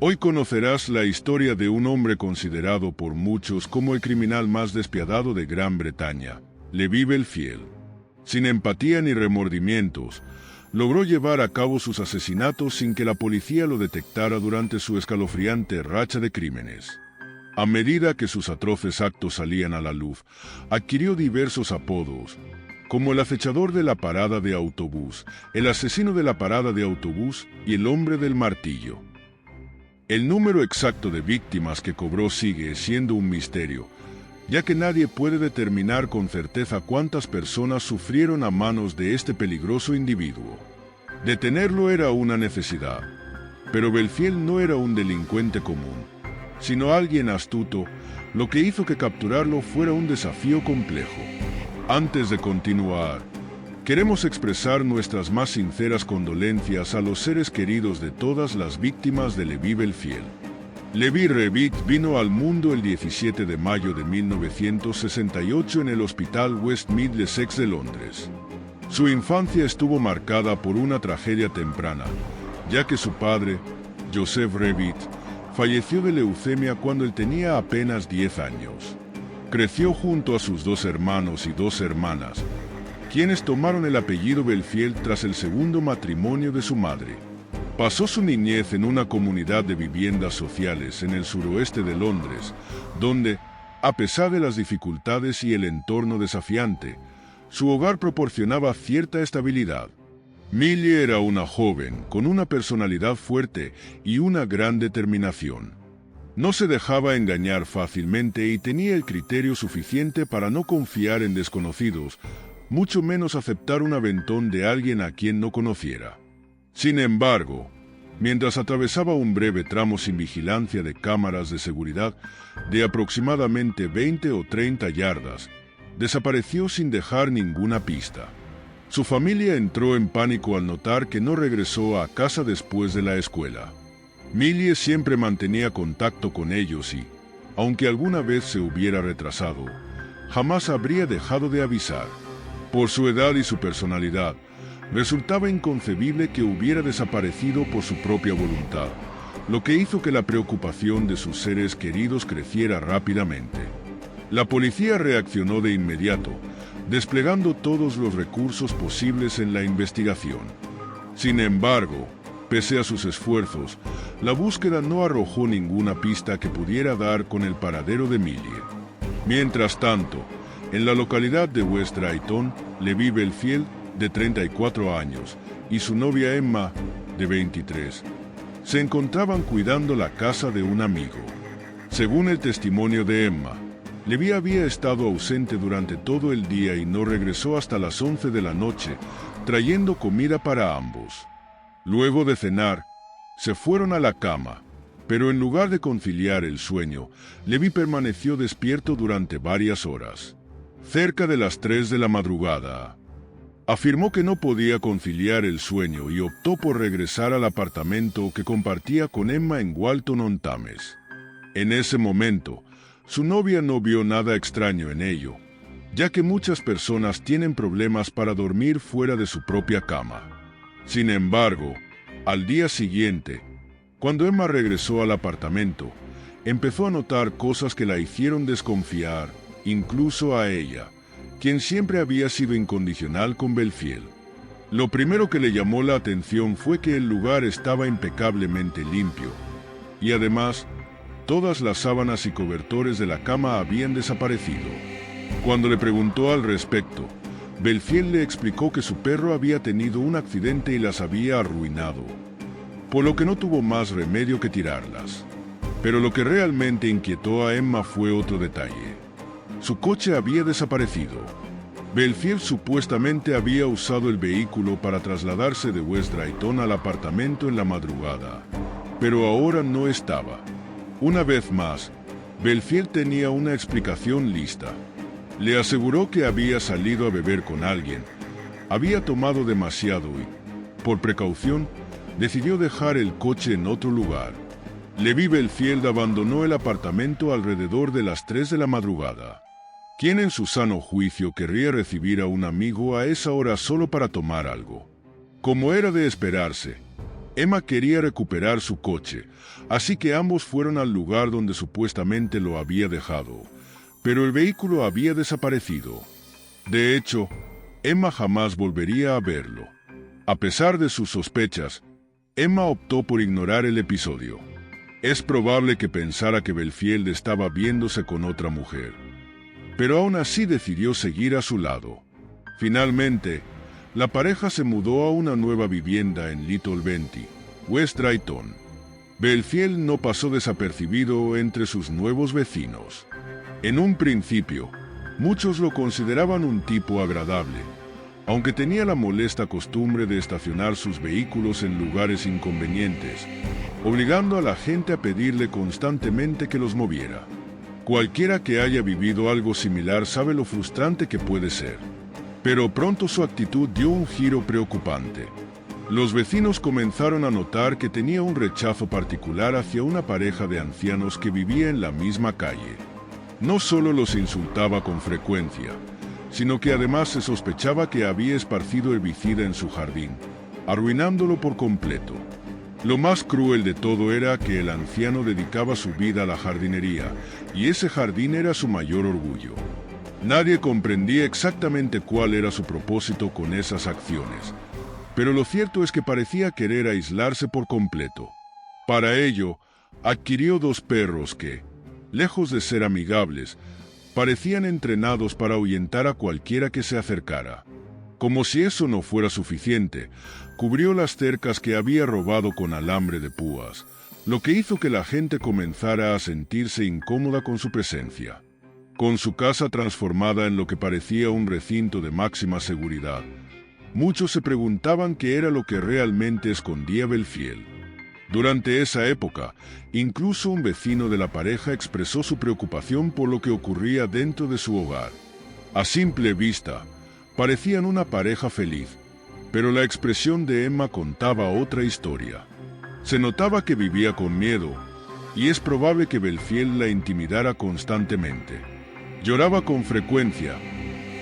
Hoy conocerás la historia de un hombre considerado por muchos como el criminal más despiadado de Gran Bretaña, Levi Bellfield. Sin empatía ni remordimientos, logró llevar a cabo sus asesinatos sin que la policía lo detectara durante su escalofriante racha de crímenes. A medida que sus atroces actos salían a la luz, adquirió diversos apodos, como el acechador de la parada de autobús, el asesino de la parada de autobús y el hombre del martillo. El número exacto de víctimas que cobró sigue siendo un misterio, ya que nadie puede determinar con certeza cuántas personas sufrieron a manos de este peligroso individuo. Detenerlo era una necesidad, pero Bellfield no era un delincuente común, sino alguien astuto, lo que hizo que capturarlo fuera un desafío complejo. Antes de continuar, queremos expresar nuestras más sinceras condolencias a los seres queridos de todas las víctimas de Levi Bellfield. Levi Revitt vino al mundo el 17 de mayo de 1968 en el Hospital West Middlesex de Londres. Su infancia estuvo marcada por una tragedia temprana, ya que su padre, Joseph Revitt, falleció de leucemia cuando él tenía apenas 10 años. Creció junto a sus 2 hermanos y 2 hermanas, quienes tomaron el apellido Bellfield tras el segundo matrimonio de su madre. Pasó su niñez en una comunidad de viviendas sociales en el suroeste de Londres, donde, a pesar de las dificultades y el entorno desafiante, su hogar proporcionaba cierta estabilidad. Millie era una joven con una personalidad fuerte y una gran determinación. No se dejaba engañar fácilmente y tenía el criterio suficiente para no confiar en desconocidos, mucho menos aceptar un aventón de alguien a quien no conociera. Sin embargo, mientras atravesaba un breve tramo sin vigilancia de cámaras de seguridad de aproximadamente 20 o 30 yardas, desapareció sin dejar ninguna pista. Su familia entró en pánico al notar que no regresó a casa después de la escuela. Millie siempre mantenía contacto con ellos y, aunque alguna vez se hubiera retrasado, jamás habría dejado de avisar. Por su edad y su personalidad, resultaba inconcebible que hubiera desaparecido por su propia voluntad, lo que hizo que la preocupación de sus seres queridos creciera rápidamente. La policía reaccionó de inmediato, desplegando todos los recursos posibles en la investigación. Sin embargo, pese a sus esfuerzos, la búsqueda no arrojó ninguna pista que pudiera dar con el paradero de Millie. Mientras tanto, en la localidad de West Drayton, Levi Bellfield, de 34 años, y su novia Emma, de 23, se encontraban cuidando la casa de un amigo. Según el testimonio de Emma, Levi había estado ausente durante todo el día y no regresó hasta las 11 de la noche, trayendo comida para ambos. Luego de cenar, se fueron a la cama, pero en lugar de conciliar el sueño, Levi permaneció despierto durante varias horas. Cerca de las 3 de la madrugada, afirmó que no podía conciliar el sueño y optó por regresar al apartamento que compartía con Emma en Walton-on-Thames. En ese momento, su novia no vio nada extraño en ello, ya que muchas personas tienen problemas para dormir fuera de su propia cama. Sin embargo, al día siguiente, cuando Emma regresó al apartamento, empezó a notar cosas que la hicieron desconfiar, incluso a ella, quien siempre había sido incondicional con Bellfield. Lo primero que le llamó la atención fue que el lugar estaba impecablemente limpio, y además, todas las sábanas y cobertores de la cama habían desaparecido. Cuando le preguntó al respecto, Bellfield le explicó que su perro había tenido un accidente y las había arruinado, por lo que no tuvo más remedio que tirarlas. Pero lo que realmente inquietó a Emma fue otro detalle. Su coche había desaparecido. Bellfield supuestamente había usado el vehículo para trasladarse de West Drayton al apartamento en la madrugada, pero ahora no estaba. Una vez más, Bellfield tenía una explicación lista. Le aseguró que había salido a beber con alguien, había tomado demasiado y, por precaución, decidió dejar el coche en otro lugar. Levi Bellfield abandonó el apartamento alrededor de las 3 de la madrugada. ¿Quién en su sano juicio querría recibir a un amigo a esa hora solo para tomar algo? Como era de esperarse, Emma quería recuperar su coche, así que ambos fueron al lugar donde supuestamente lo había dejado, pero el vehículo había desaparecido. De hecho, Emma jamás volvería a verlo. A pesar de sus sospechas, Emma optó por ignorar el episodio. Es probable que pensara que Belfield estaba viéndose con otra mujer, pero aún así decidió seguir a su lado. Finalmente, la pareja se mudó a una nueva vivienda en Little Benty, West Drayton. Belfield no pasó desapercibido entre sus nuevos vecinos. En un principio, muchos lo consideraban un tipo agradable, aunque tenía la molesta costumbre de estacionar sus vehículos en lugares inconvenientes, obligando a la gente a pedirle constantemente que los moviera. Cualquiera que haya vivido algo similar sabe lo frustrante que puede ser. Pero pronto su actitud dio un giro preocupante. Los vecinos comenzaron a notar que tenía un rechazo particular hacia una pareja de ancianos que vivía en la misma calle. No solo los insultaba con frecuencia, sino que además se sospechaba que había esparcido herbicida en su jardín, arruinándolo por completo. Lo más cruel de todo era que el anciano dedicaba su vida a la jardinería, y ese jardín era su mayor orgullo. Nadie comprendía exactamente cuál era su propósito con esas acciones, pero lo cierto es que parecía querer aislarse por completo. Para ello, adquirió 2 perros que, lejos de ser amigables, parecían entrenados para ahuyentar a cualquiera que se acercara. Como si eso no fuera suficiente, cubrió las cercas que había robado con alambre de púas, lo que hizo que la gente comenzara a sentirse incómoda con su presencia. Con su casa transformada en lo que parecía un recinto de máxima seguridad, muchos se preguntaban qué era lo que realmente escondía Belfield. Durante esa época, incluso un vecino de la pareja expresó su preocupación por lo que ocurría dentro de su hogar. A simple vista, parecían una pareja feliz, pero la expresión de Emma contaba otra historia. Se notaba que vivía con miedo, y es probable que Belfield la intimidara constantemente. Lloraba con frecuencia,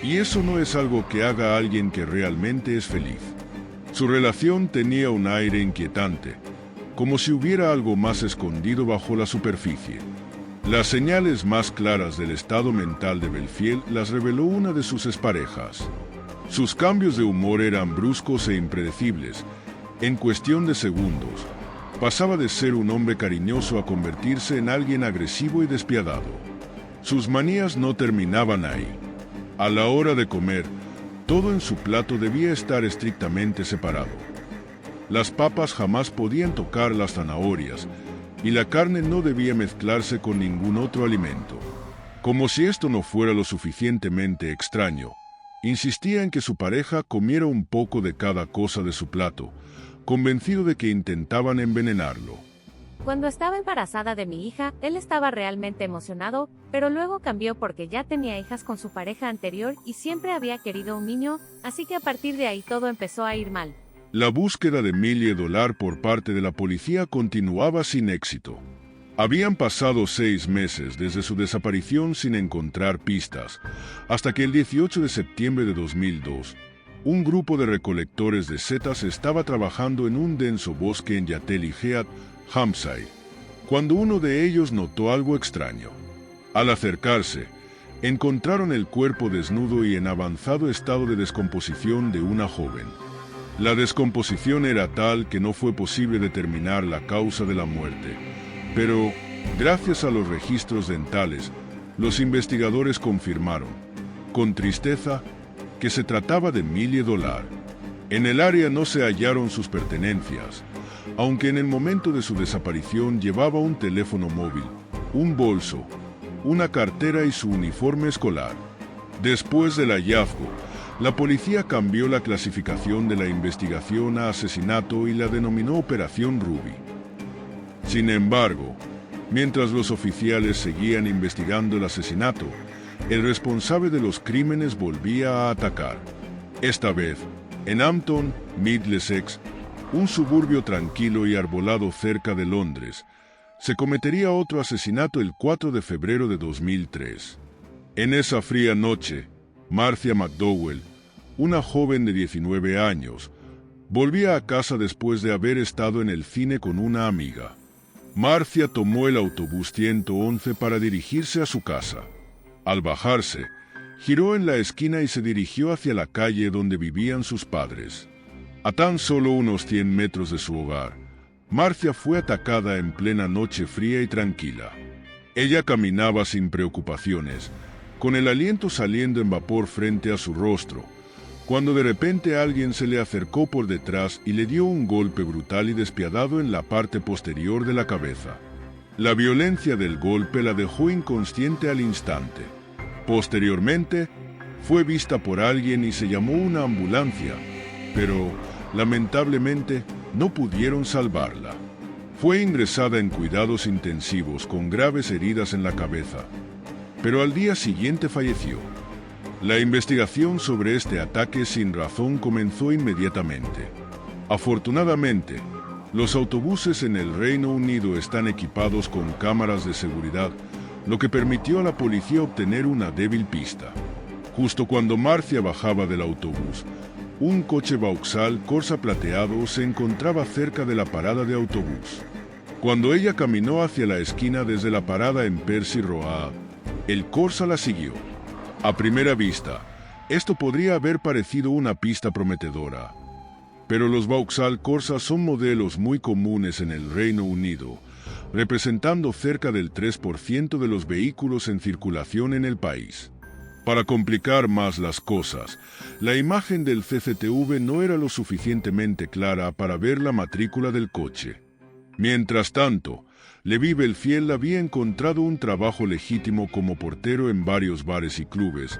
y eso no es algo que haga a alguien que realmente es feliz. Su relación tenía un aire inquietante, como si hubiera algo más escondido bajo la superficie. Las señales más claras del estado mental de Belfield las reveló una de sus exparejas. Sus cambios de humor eran bruscos e impredecibles. En cuestión de segundos, pasaba de ser un hombre cariñoso a convertirse en alguien agresivo y despiadado. Sus manías no terminaban ahí. A la hora de comer, todo en su plato debía estar estrictamente separado. Las papas jamás podían tocar las zanahorias, y la carne no debía mezclarse con ningún otro alimento. Como si esto no fuera lo suficientemente extraño, insistía en que su pareja comiera un poco de cada cosa de su plato, convencido de que intentaban envenenarlo. Cuando estaba embarazada de mi hija, él estaba realmente emocionado, pero luego cambió porque ya tenía hijas con su pareja anterior y siempre había querido un niño, así que a partir de ahí todo empezó a ir mal. La búsqueda de $1,000,000 por parte de la policía continuaba sin éxito. Habían pasado 6 meses desde su desaparición sin encontrar pistas, hasta que el 18 de septiembre de 2002, un grupo de recolectores de setas estaba trabajando en un denso bosque en Yateley Heath, Hampshire, cuando uno de ellos notó algo extraño. Al acercarse, encontraron el cuerpo desnudo y en avanzado estado de descomposición de una joven. La descomposición era tal que no fue posible determinar la causa de la muerte, pero, gracias a los registros dentales, los investigadores confirmaron, con tristeza, que se trataba de $1,000,000. En el área no se hallaron sus pertenencias, aunque en el momento de su desaparición llevaba un teléfono móvil, un bolso, una cartera y su uniforme escolar. Después del hallazgo, la policía cambió la clasificación de la investigación a asesinato y la denominó Operación Ruby. Sin embargo, mientras los oficiales seguían investigando el asesinato, el responsable de los crímenes volvía a atacar. Esta vez, en Hampton, Middlesex, un suburbio tranquilo y arbolado cerca de Londres, se cometería otro asesinato el 4 de febrero de 2003. En esa fría noche, Marcia McDowell, una joven de 19 años, Volvía a casa después de haber estado en el cine con una amiga. Marcia tomó el autobús 111 para dirigirse a su casa. Al bajarse, giró en la esquina y se dirigió hacia la calle donde vivían sus padres. A tan solo unos 100 metros de su hogar, Marcia fue atacada en plena noche fría y tranquila. Ella caminaba sin preocupaciones, con el aliento saliendo en vapor frente a su rostro, cuando de repente alguien se le acercó por detrás y le dio un golpe brutal y despiadado en la parte posterior de la cabeza. La violencia del golpe la dejó inconsciente al instante. Posteriormente, fue vista por alguien y se llamó una ambulancia, pero, lamentablemente, no pudieron salvarla. Fue ingresada en cuidados intensivos con graves heridas en la cabeza, pero al día siguiente falleció. La investigación sobre este ataque sin razón comenzó inmediatamente. Afortunadamente, los autobuses en el Reino Unido están equipados con cámaras de seguridad, lo que permitió a la policía obtener una débil pista. Justo cuando Marcia bajaba del autobús, un coche Vauxhall Corsa plateado se encontraba cerca de la parada de autobús. Cuando ella caminó hacia la esquina desde la parada en Percy Road, el Corsa la siguió. A primera vista, esto podría haber parecido una pista prometedora, pero los Vauxhall Corsa son modelos muy comunes en el Reino Unido, representando cerca del 3% de los vehículos en circulación en el país. Para complicar más las cosas, la imagen del CCTV no era lo suficientemente clara para ver la matrícula del coche. Mientras tanto, Levi Belfield había encontrado un trabajo legítimo como portero en varios bares y clubes,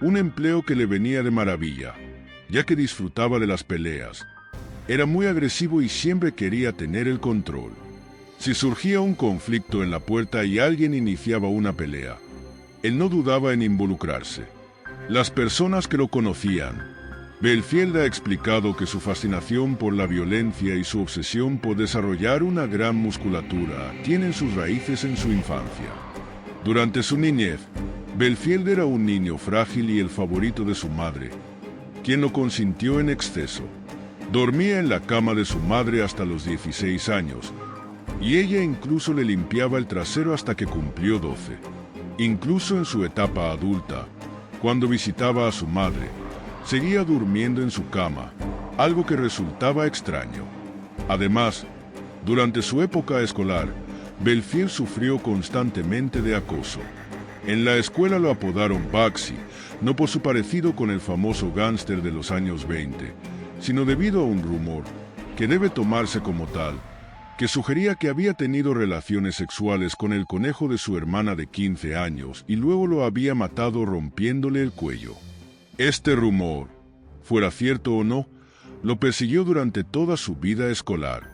un empleo que le venía de maravilla, ya que disfrutaba de las peleas. Era muy agresivo y siempre quería tener el control. Si surgía un conflicto en la puerta y alguien iniciaba una pelea, él no dudaba en involucrarse. Las personas que lo conocían, Belfield ha explicado que su fascinación por la violencia y su obsesión por desarrollar una gran musculatura tienen sus raíces en su infancia. Durante su niñez, Belfield era un niño frágil y el favorito de su madre, quien lo consintió en exceso. Dormía en la cama de su madre hasta los 16 años, y ella incluso le limpiaba el trasero hasta que cumplió 12. Incluso en su etapa adulta, cuando visitaba a su madre, seguía durmiendo en su cama, algo que resultaba extraño. Además, durante su época escolar, Belfield sufrió constantemente de acoso. En la escuela lo apodaron Bugsy, no por su parecido con el famoso gángster de los años 20, sino debido a un rumor, que debe tomarse como tal, que sugería que había tenido relaciones sexuales con el conejo de su hermana de 15 años y luego lo había matado rompiéndole el cuello. Este rumor, fuera cierto o no, lo persiguió durante toda su vida escolar.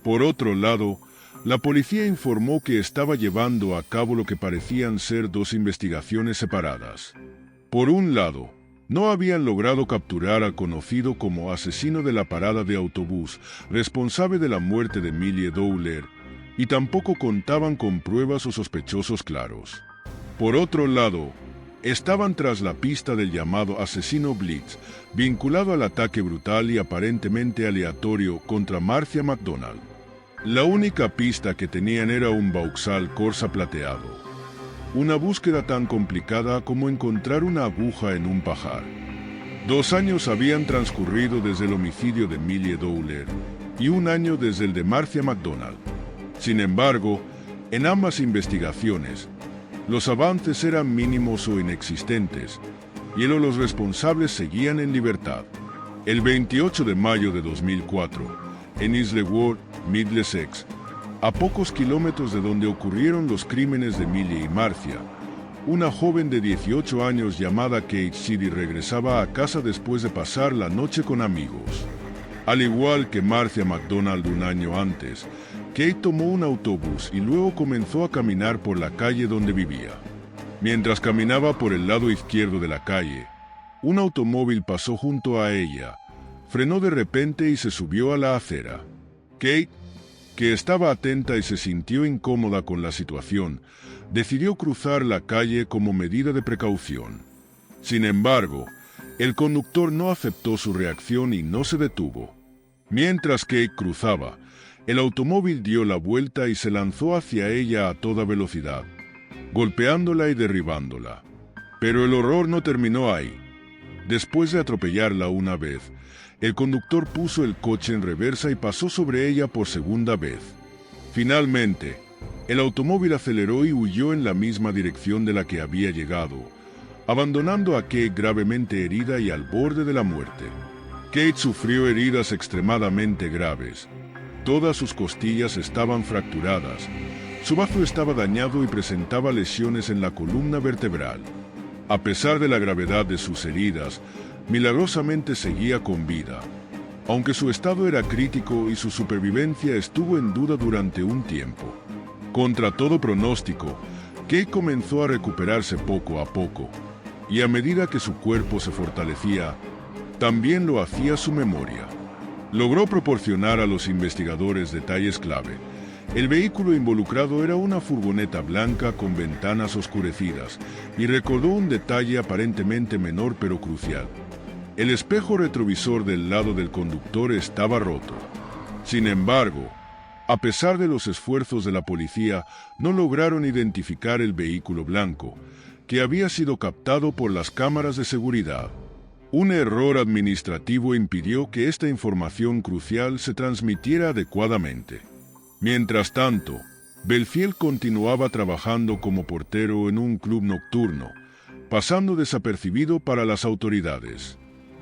Por otro lado, la policía informó que estaba llevando a cabo lo que parecían ser dos investigaciones separadas. Por un lado, no habían logrado capturar al conocido como asesino de la parada de autobús, responsable de la muerte de Millie Dowler, y tampoco contaban con pruebas o sospechosos claros. Por otro lado, estaban tras la pista del llamado asesino Blitz, vinculado al ataque brutal y aparentemente aleatorio contra Marcia McDonald. La única pista que tenían era un Vauxhall Corsa plateado. Una búsqueda tan complicada como encontrar una aguja en un pajar. 2 años habían transcurrido desde el homicidio de Millie Dowler y 1 año desde el de Marcia McDonald. Sin embargo, en ambas investigaciones, los avances eran mínimos o inexistentes, y los responsables seguían en libertad. El 28 de mayo de 2004, en Isleworth, Middlesex, a pocos kilómetros de donde ocurrieron los crímenes de Millie y Marcia, una joven de 18 años llamada Kate Sheedy regresaba a casa después de pasar la noche con amigos. Al igual que Marcia McDonald 1 año antes, Kate tomó un autobús y luego comenzó a caminar por la calle donde vivía. Mientras caminaba por el lado izquierdo de la calle, un automóvil pasó junto a ella, frenó de repente y se subió a la acera. Kate, que estaba atenta y se sintió incómoda con la situación, decidió cruzar la calle como medida de precaución. Sin embargo, el conductor no aceptó su reacción y no se detuvo. Mientras Kate cruzaba, el automóvil dio la vuelta y se lanzó hacia ella a toda velocidad, golpeándola y derribándola. Pero el horror no terminó ahí. Después de atropellarla una vez, el conductor puso el coche en reversa y pasó sobre ella por segunda vez. Finalmente, el automóvil aceleró y huyó en la misma dirección de la que había llegado, abandonando a Kate gravemente herida y al borde de la muerte. Kate sufrió heridas extremadamente graves. Todas sus costillas estaban fracturadas, su bazo estaba dañado y presentaba lesiones en la columna vertebral. A pesar de la gravedad de sus heridas, milagrosamente seguía con vida, aunque su estado era crítico y su supervivencia estuvo en duda durante un tiempo. Contra todo pronóstico, Kate comenzó a recuperarse poco a poco, y a medida que su cuerpo se fortalecía, también lo hacía su memoria. Logró proporcionar a los investigadores detalles clave. El vehículo involucrado era una furgoneta blanca con ventanas oscurecidas, y recordó un detalle aparentemente menor pero crucial. El espejo retrovisor del lado del conductor estaba roto. Sin embargo, a pesar de los esfuerzos de la policía, no lograron identificar el vehículo blanco, que había sido captado por las cámaras de seguridad. Un error administrativo impidió que esta información crucial se transmitiera adecuadamente. Mientras tanto, Belfield continuaba trabajando como portero en un club nocturno, pasando desapercibido para las autoridades.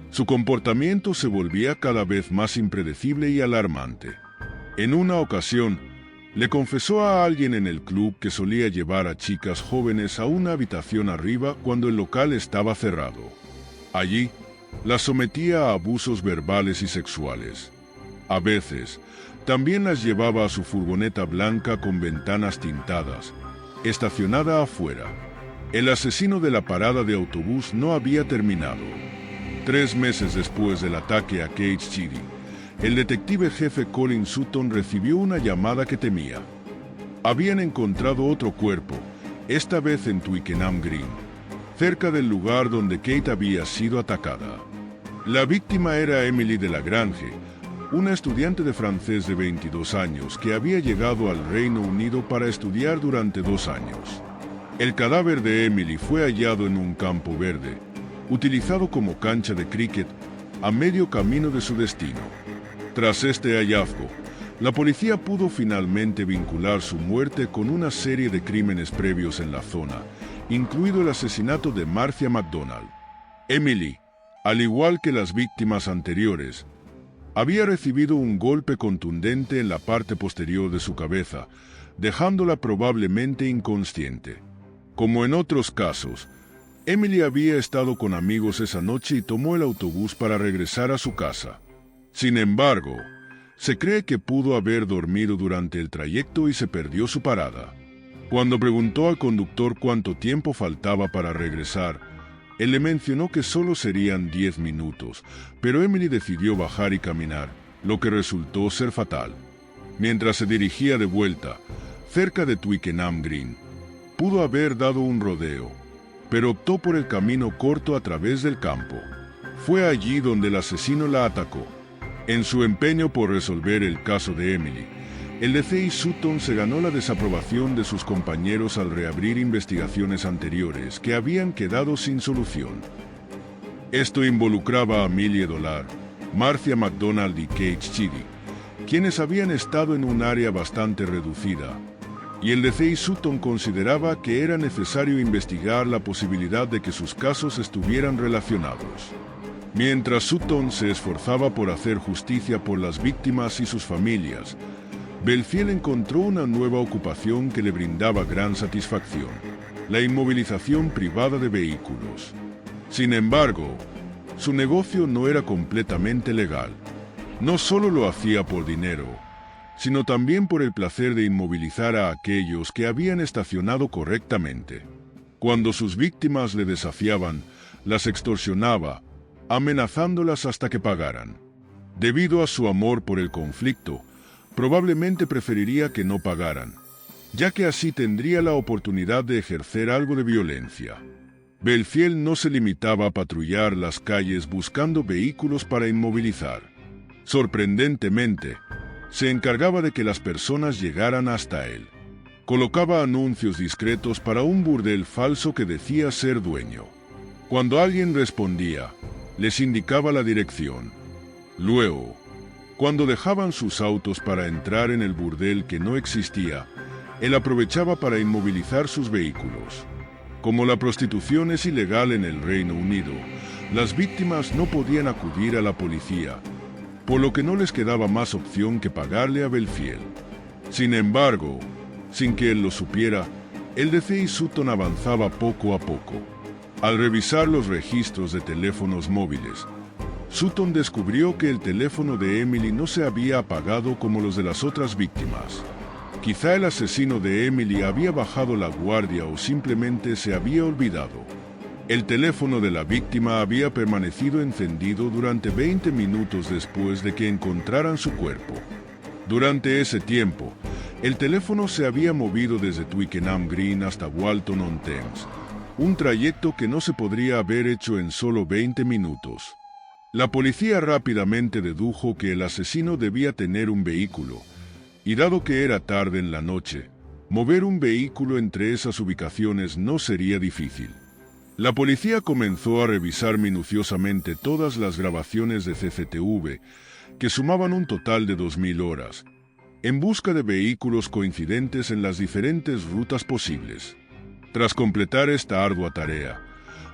Su comportamiento se volvía cada vez más impredecible y alarmante. En una ocasión, le confesó a alguien en el club que solía llevar a chicas jóvenes a una habitación arriba cuando el local estaba cerrado. Allí, las sometía a abusos verbales y sexuales. A veces, también las llevaba a su furgoneta blanca con ventanas tintadas, estacionada afuera. El asesino de la parada de autobús no había terminado. 3 meses después del ataque a Cage City, el detective jefe Colin Sutton recibió una llamada que temía. Habían encontrado otro cuerpo, esta vez en Twickenham Green, cerca del lugar donde Kate había sido atacada. La víctima era Emily de la Grange, una estudiante de francés de 22 años que había llegado al Reino Unido para estudiar durante 2 años. El cadáver de Emily fue hallado en un campo verde, utilizado como cancha de cricket, a medio camino de su destino. Tras este hallazgo, la policía pudo finalmente vincular su muerte con una serie de crímenes previos en la zona, incluido el asesinato de Marcia MacDonald. Emily, al igual que las víctimas anteriores, había recibido un golpe contundente en la parte posterior de su cabeza, dejándola probablemente inconsciente. Como en otros casos, Emily había estado con amigos esa noche y tomó el autobús para regresar a su casa. Sin embargo, se cree que pudo haber dormido durante el trayecto y se perdió su parada. Cuando preguntó al conductor cuánto tiempo faltaba para regresar, él le mencionó que solo serían 10 minutos, pero Emily decidió bajar y caminar, lo que resultó ser fatal. Mientras se dirigía de vuelta, cerca de Twickenham Green, pudo haber dado un rodeo, pero optó por el camino corto a través del campo. Fue allí donde el asesino la atacó. En su empeño por resolver el caso de Emily, el DCI Sutton se ganó la desaprobación de sus compañeros al reabrir investigaciones anteriores que habían quedado sin solución. Esto involucraba a Millie Dollard, Marcia MacDonald y Cage Chidi, quienes habían estado en un área bastante reducida, y el DCI Sutton consideraba que era necesario investigar la posibilidad de que sus casos estuvieran relacionados. Mientras Sutton se esforzaba por hacer justicia por las víctimas y sus familias, Belfield encontró una nueva ocupación que le brindaba gran satisfacción: la inmovilización privada de vehículos. Sin embargo, su negocio no era completamente legal. No solo lo hacía por dinero, sino también por el placer de inmovilizar a aquellos que habían estacionado correctamente. Cuando sus víctimas le desafiaban, las extorsionaba, amenazándolas hasta que pagaran. Debido a su amor por el conflicto, probablemente preferiría que no pagaran, ya que así tendría la oportunidad de ejercer algo de violencia. Belfield no se limitaba a patrullar las calles buscando vehículos para inmovilizar. Sorprendentemente, se encargaba de que las personas llegaran hasta él. Colocaba anuncios discretos para un burdel falso que decía ser dueño. Cuando alguien respondía, les indicaba la dirección. Luego, cuando dejaban sus autos para entrar en el burdel que no existía, él aprovechaba para inmovilizar sus vehículos. Como la prostitución es ilegal en el Reino Unido, las víctimas no podían acudir a la policía, por lo que no les quedaba más opción que pagarle a Belfield. Sin embargo, sin que él lo supiera, el DCI Sutton avanzaba poco a poco. Al revisar los registros de teléfonos móviles, Sutton descubrió que el teléfono de Emily no se había apagado como los de las otras víctimas. Quizá el asesino de Emily había bajado la guardia o simplemente se había olvidado. El teléfono de la víctima había permanecido encendido durante 20 minutos después de que encontraran su cuerpo. Durante ese tiempo, el teléfono se había movido desde Twickenham Green hasta Walton-on-Thames, un trayecto que no se podría haber hecho en solo 20 minutos. La policía rápidamente dedujo que el asesino debía tener un vehículo, y dado que era tarde en la noche, mover un vehículo entre esas ubicaciones no sería difícil. La policía comenzó a revisar minuciosamente todas las grabaciones de CCTV, que sumaban un total de 2000 horas, en busca de vehículos coincidentes en las diferentes rutas posibles. Tras completar esta ardua tarea,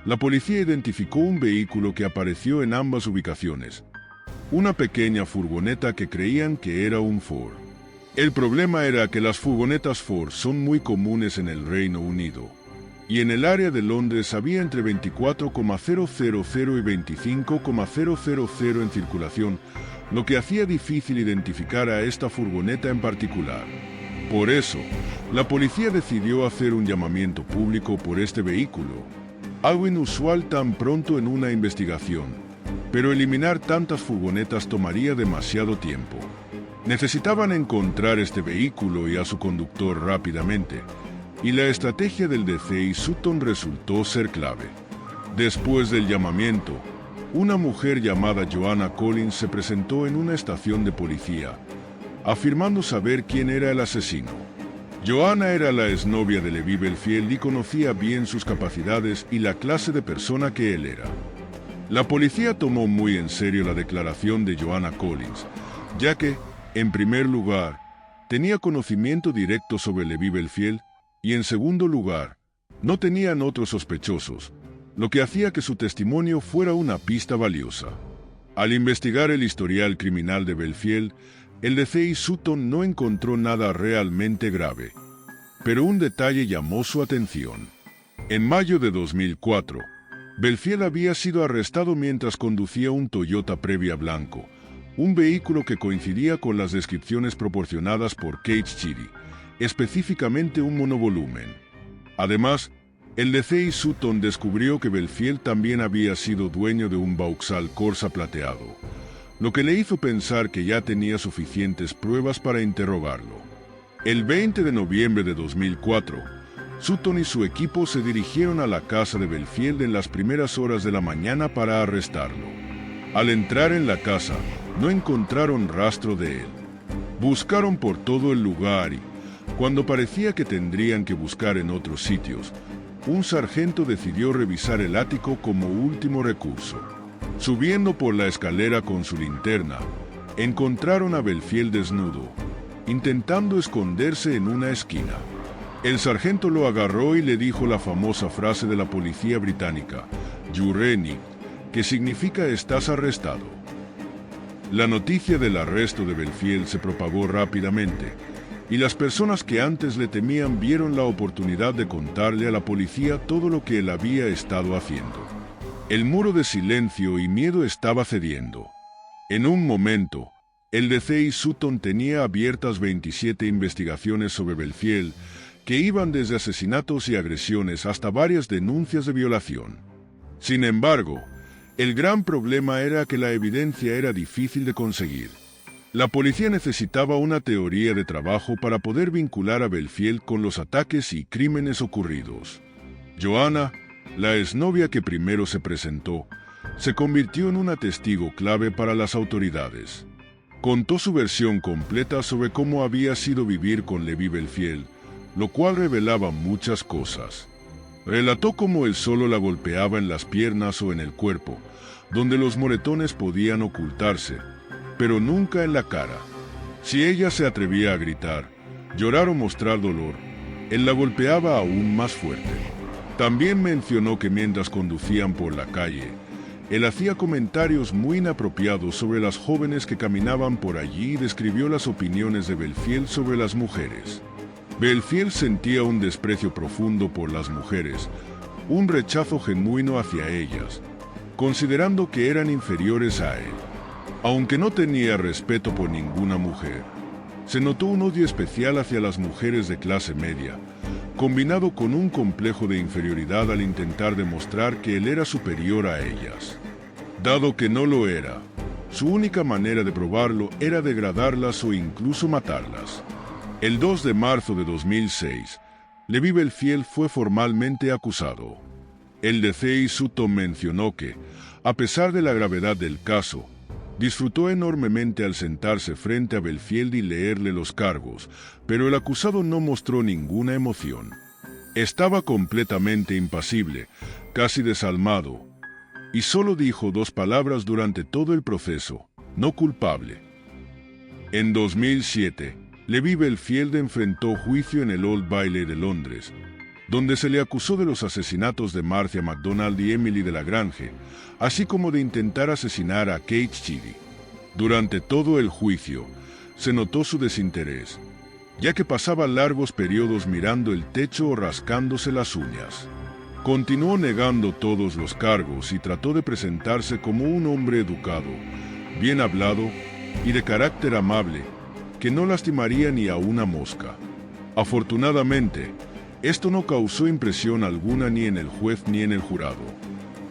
la policía identificó un vehículo que apareció en ambas ubicaciones, una pequeña furgoneta que creían que era un Ford. El problema era que las furgonetas Ford son muy comunes en el Reino Unido, y en el área de Londres había entre 24,000 y 25,000 en circulación, lo que hacía difícil identificar a esta furgoneta en particular. Por eso, la policía decidió hacer un llamamiento público por este vehículo, algo inusual tan pronto en una investigación, pero eliminar tantas furgonetas tomaría demasiado tiempo. Necesitaban encontrar este vehículo y a su conductor rápidamente, y la estrategia del DCI Sutton resultó ser clave. Después del llamamiento, una mujer llamada Joanna Collins se presentó en una estación de policía, afirmando saber quién era el asesino. Joanna era la exnovia de Levi Belfield y conocía bien sus capacidades y la clase de persona que él era. La policía tomó muy en serio la declaración de Joanna Collins, ya que, en primer lugar, tenía conocimiento directo sobre Levi Belfield y, en segundo lugar, no tenían otros sospechosos, lo que hacía que su testimonio fuera una pista valiosa. Al investigar el historial criminal de Belfield, el DCI Sutton no encontró nada realmente grave, pero un detalle llamó su atención. En mayo de 2004, Belfield había sido arrestado mientras conducía un Toyota Previa blanco, un vehículo que coincidía con las descripciones proporcionadas por Kate Chitty, específicamente un monovolumen. Además, el DCI Sutton descubrió que Belfield también había sido dueño de un Vauxhall Corsa plateado, lo que le hizo pensar que ya tenía suficientes pruebas para interrogarlo. El 20 de noviembre de 2004, Sutton y su equipo se dirigieron a la casa de Belfield en las primeras horas de la mañana para arrestarlo. Al entrar en la casa, no encontraron rastro de él. Buscaron por todo el lugar y, cuando parecía que tendrían que buscar en otros sitios, un sargento decidió revisar el ático como último recurso. Subiendo por la escalera con su linterna, encontraron a Belfield desnudo, intentando esconderse en una esquina. El sargento lo agarró y le dijo la famosa frase de la policía británica, "You ready", que significa "estás arrestado". La noticia del arresto de Belfield se propagó rápidamente, y las personas que antes le temían vieron la oportunidad de contarle a la policía todo lo que él había estado haciendo. El muro de silencio y miedo estaba cediendo. En un momento, el DCI Sutton tenía abiertas 27 investigaciones sobre Belfield, que iban desde asesinatos y agresiones hasta varias denuncias de violación. Sin embargo, el gran problema era que la evidencia era difícil de conseguir. La policía necesitaba una teoría de trabajo para poder vincular a Belfield con los ataques y crímenes ocurridos. Joanna, la exnovia que primero se presentó, se convirtió en una testigo clave para las autoridades. Contó su versión completa sobre cómo había sido vivir con Levi Belfield, lo cual revelaba muchas cosas. Relató cómo él solo la golpeaba en las piernas o en el cuerpo, donde los moretones podían ocultarse, pero nunca en la cara. Si ella se atrevía a gritar, llorar o mostrar dolor, él la golpeaba aún más fuerte. También mencionó que mientras conducían por la calle, él hacía comentarios muy inapropiados sobre las jóvenes que caminaban por allí y describió las opiniones de Belfield sobre las mujeres. Belfield sentía un desprecio profundo por las mujeres, un rechazo genuino hacia ellas, considerando que eran inferiores a él. Aunque no tenía respeto por ninguna mujer, se notó un odio especial hacia las mujeres de clase media, combinado con un complejo de inferioridad al intentar demostrar que él era superior a ellas. Dado que no lo era, su única manera de probarlo era degradarlas o incluso matarlas. El 2 de marzo de 2006, Levi Belfield fue formalmente acusado. El DCI Sutton mencionó que, a pesar de la gravedad del caso, disfrutó enormemente al sentarse frente a Belfield y leerle los cargos, pero el acusado no mostró ninguna emoción. Estaba completamente impasible, casi desalmado, y solo dijo 2 palabras durante todo el proceso: no culpable. En 2007, Levi Belfield enfrentó juicio en el Old Bailey de Londres, donde se le acusó de los asesinatos de Marcia MacDonald y Emily de la Grange, así como de intentar asesinar a Kate Chidi. Durante todo el juicio, se notó su desinterés, ya que pasaba largos periodos mirando el techo o rascándose las uñas. Continuó negando todos los cargos y trató de presentarse como un hombre educado, bien hablado y de carácter amable, que no lastimaría ni a una mosca. Afortunadamente, esto no causó impresión alguna ni en el juez ni en el jurado.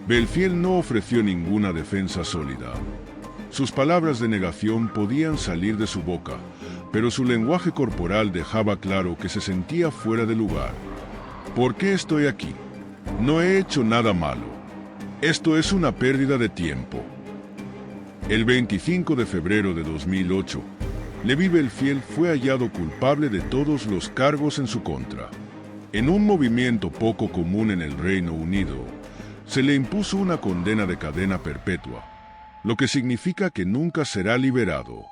Belfield no ofreció ninguna defensa sólida. Sus palabras de negación podían salir de su boca, pero su lenguaje corporal dejaba claro que se sentía fuera de lugar. ¿Por qué estoy aquí? No he hecho nada malo. Esto es una pérdida de tiempo. El 25 de febrero de 2008, Levi Belfield fue hallado culpable de todos los cargos en su contra. En un movimiento poco común en el Reino Unido, se le impuso una condena de cadena perpetua, lo que significa que nunca será liberado.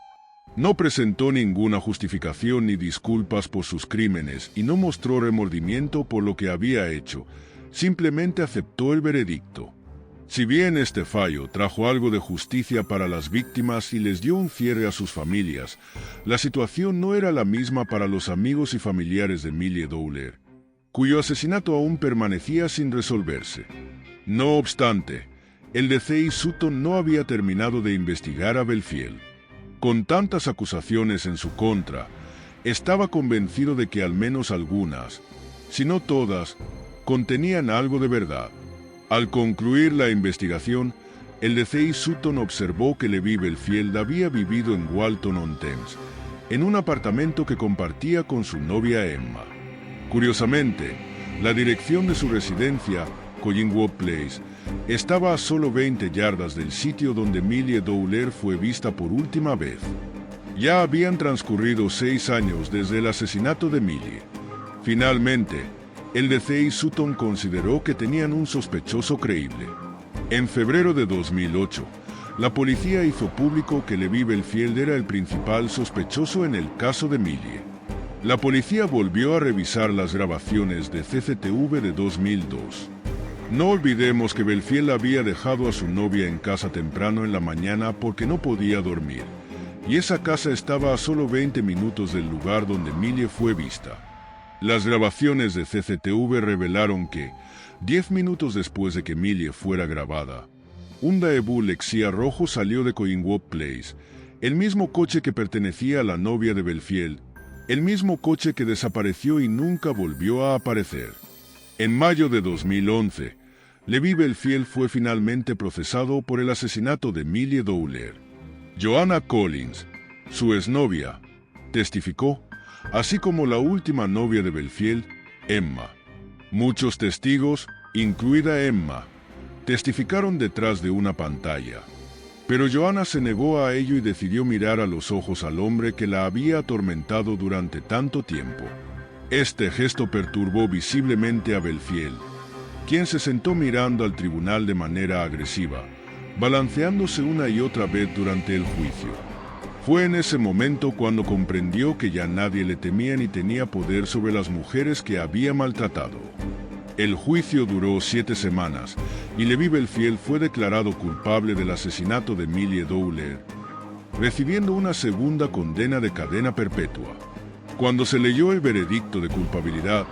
No presentó ninguna justificación ni disculpas por sus crímenes y no mostró remordimiento por lo que había hecho, simplemente aceptó el veredicto. Si bien este fallo trajo algo de justicia para las víctimas y les dio un cierre a sus familias, la situación no era la misma para los amigos y familiares de Millie Dowler, cuyo asesinato aún permanecía sin resolverse. No obstante, el DCI Sutton no había terminado de investigar a Belfield. Con tantas acusaciones en su contra, estaba convencido de que al menos algunas, si no todas, contenían algo de verdad. Al concluir la investigación, el DCI Sutton observó que Levi Belfield había vivido en Walton-on-Thames, en un apartamento que compartía con su novia Emma. Curiosamente, la dirección de su residencia, Collingwood Place, estaba a solo 20 yardas del sitio donde Millie Dowler fue vista por última vez. Ya habían transcurrido 6 años desde el asesinato de Millie. Finalmente, el DCI Sutton consideró que tenían un sospechoso creíble. En febrero de 2008, la policía hizo público que Levi Belfield era el principal sospechoso en el caso de Millie. La policía volvió a revisar las grabaciones de CCTV de 2002. No olvidemos que Belfield había dejado a su novia en casa temprano en la mañana porque no podía dormir, y esa casa estaba a solo 20 minutos del lugar donde Millie fue vista. Las grabaciones de CCTV revelaron que, 10 minutos después de que Millie fuera grabada, un Daewoo Lexia rojo salió de Collingwood Place, el mismo coche que pertenecía a la novia de Belfield, el mismo coche que desapareció y nunca volvió a aparecer. En mayo de 2011, Levi Belfield fue finalmente procesado por el asesinato de Millie Dowler. Joanna Collins, su exnovia, testificó, así como la última novia de Belfield, Emma. Muchos testigos, incluida Emma, testificaron detrás de una pantalla. Pero Joanna se negó a ello y decidió mirar a los ojos al hombre que la había atormentado durante tanto tiempo. Este gesto perturbó visiblemente a Belfield, quien se sentó mirando al tribunal de manera agresiva, balanceándose una y otra vez durante el juicio. Fue en ese momento cuando comprendió que ya nadie le temía ni tenía poder sobre las mujeres que había maltratado. El juicio duró 7 semanas y Levi Belfield fue declarado culpable del asesinato de Millie Dowler, recibiendo una segunda condena de cadena perpetua. Cuando se leyó el veredicto de culpabilidad,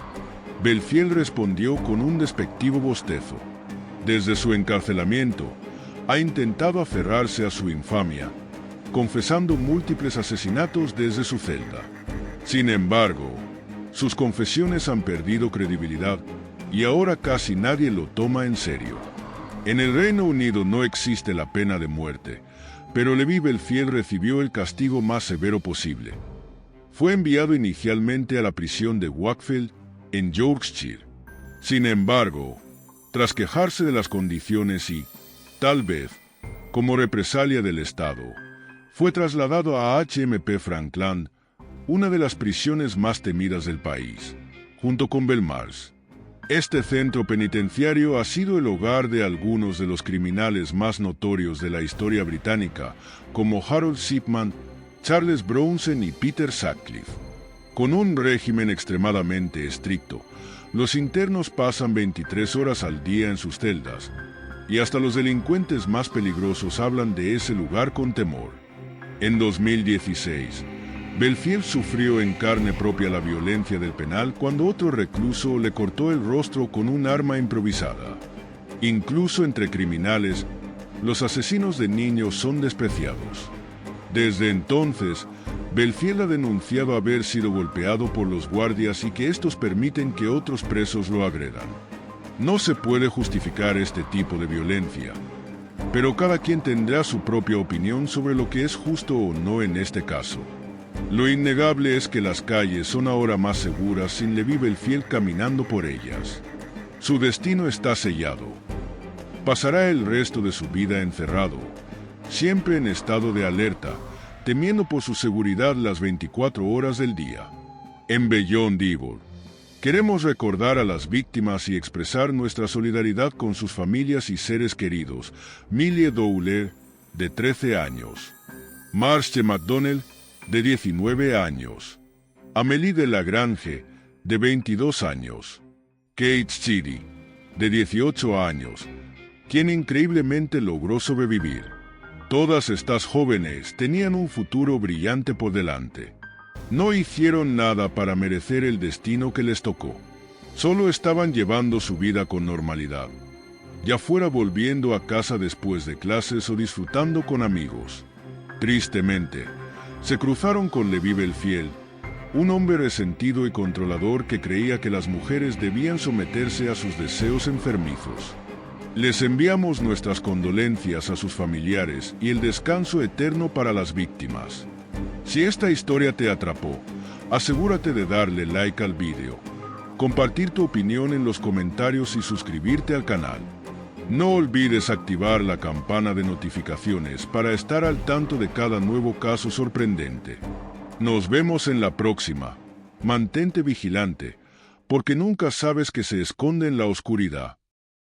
Belfield respondió con un despectivo bostezo. Desde su encarcelamiento, ha intentado aferrarse a su infamia, confesando múltiples asesinatos desde su celda. Sin embargo, sus confesiones han perdido credibilidad y ahora casi nadie lo toma en serio. En el Reino Unido no existe la pena de muerte, pero Levi Belfield recibió el castigo más severo posible. Fue enviado inicialmente a la prisión de Wakefield, en Yorkshire. Sin embargo, tras quejarse de las condiciones y, tal vez, como represalia del Estado, fue trasladado a HMP Frankland, una de las prisiones más temidas del país, junto con Belmarsh. Este centro penitenciario ha sido el hogar de algunos de los criminales más notorios de la historia británica, como Harold Shipman, Charles Bronson y Peter Sutcliffe. Con un régimen extremadamente estricto, los internos pasan 23 horas al día en sus celdas, y hasta los delincuentes más peligrosos hablan de ese lugar con temor. En 2016, Belfield sufrió en carne propia la violencia del penal cuando otro recluso le cortó el rostro con un arma improvisada. Incluso entre criminales, los asesinos de niños son despreciados. Desde entonces, Belfield ha denunciado haber sido golpeado por los guardias y que estos permiten que otros presos lo agredan. No se puede justificar este tipo de violencia, pero cada quien tendrá su propia opinión sobre lo que es justo o no en este caso. Lo innegable es que las calles son ahora más seguras sin Levi Belfield caminando por ellas. Su destino está sellado. Pasará el resto de su vida encerrado, siempre en estado de alerta, temiendo por su seguridad las 24 horas del día. En Beyond Evil, queremos recordar a las víctimas y expresar nuestra solidaridad con sus familias y seres queridos. Millie Dowler, de 13 años. Marcia McDonnell, de 19 años. Amélie de Lagrange, de 22 años. Kate Sheedy, de 18 años, quien increíblemente logró sobrevivir. Todas estas jóvenes tenían un futuro brillante por delante. No hicieron nada para merecer el destino que les tocó. Solo estaban llevando su vida con normalidad, ya fuera volviendo a casa después de clases o disfrutando con amigos. Tristemente, se cruzaron con Levi Belfield, un hombre resentido y controlador que creía que las mujeres debían someterse a sus deseos enfermizos. Les enviamos nuestras condolencias a sus familiares y el descanso eterno para las víctimas. Si esta historia te atrapó, asegúrate de darle like al vídeo, compartir tu opinión en los comentarios y suscribirte al canal. No olvides activar la campana de notificaciones para estar al tanto de cada nuevo caso sorprendente. Nos vemos en la próxima. Mantente vigilante, porque nunca sabes qué se esconde en la oscuridad.